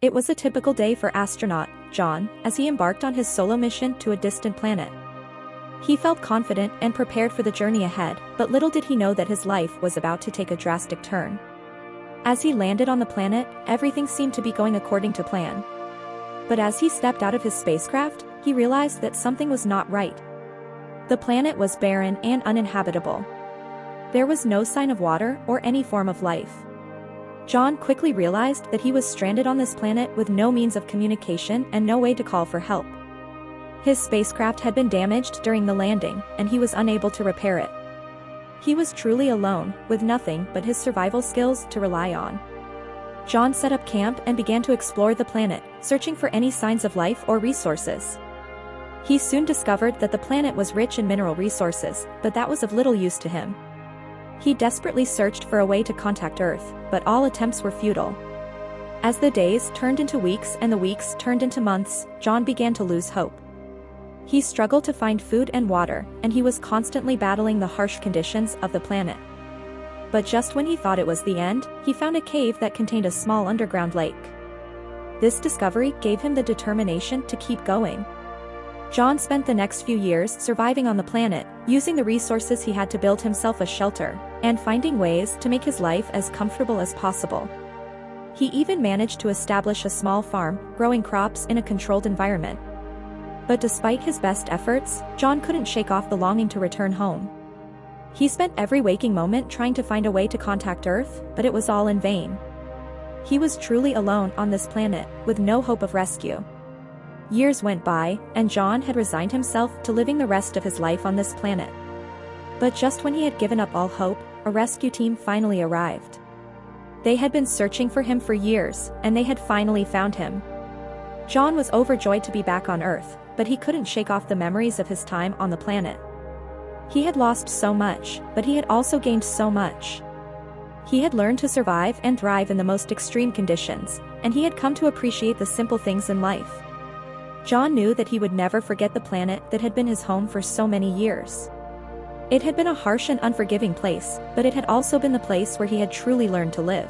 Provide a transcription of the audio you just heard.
It was a typical day for astronaut John as he embarked on his solo mission to a distant planet. He felt confident and prepared for the journey ahead, but little did he know that his life was about to take a drastic turn. As he landed on the planet, everything seemed to be going according to plan. But as he stepped out of his spacecraft, he realized that something was not right. The planet was barren and uninhabitable. There was no sign of water or any form of life. John quickly realized that he was stranded on this planet with no means of communication and no way to call for help. His spacecraft had been damaged during the landing, and he was unable to repair it. He was truly alone, with nothing but his survival skills to rely on. John set up camp and began to explore the planet, searching for any signs of life or resources. He soon discovered that the planet was rich in mineral resources, but that was of little use to him. He desperately searched for a way to contact Earth, but all attempts were futile. As the days turned into weeks and the weeks turned into months, John began to lose hope. He struggled to find food and water, and he was constantly battling the harsh conditions of the planet. But just when he thought it was the end, he found a cave that contained a small underground lake. This discovery gave him the determination to keep going. John spent the next few years surviving on the planet, using the resources he had to build himself a shelter, and finding ways to make his life as comfortable as possible. He even managed to establish a small farm, growing crops in a controlled environment. But despite his best efforts, John couldn't shake off the longing to return home. He spent every waking moment trying to find a way to contact Earth, but it was all in vain. He was truly alone on this planet, with no hope of rescue. Years went by, and John had resigned himself to living the rest of his life on this planet. But just when he had given up all hope, a rescue team finally arrived. They had been searching for him for years, and they had finally found him. John was overjoyed to be back on Earth, but he couldn't shake off the memories of his time on the planet. He had lost so much, but he had also gained so much. He had learned to survive and thrive in the most extreme conditions, and he had come to appreciate the simple things in life. John knew that he would never forget the planet that had been his home for so many years. It had been a harsh and unforgiving place, but it had also been the place where he had truly learned to live.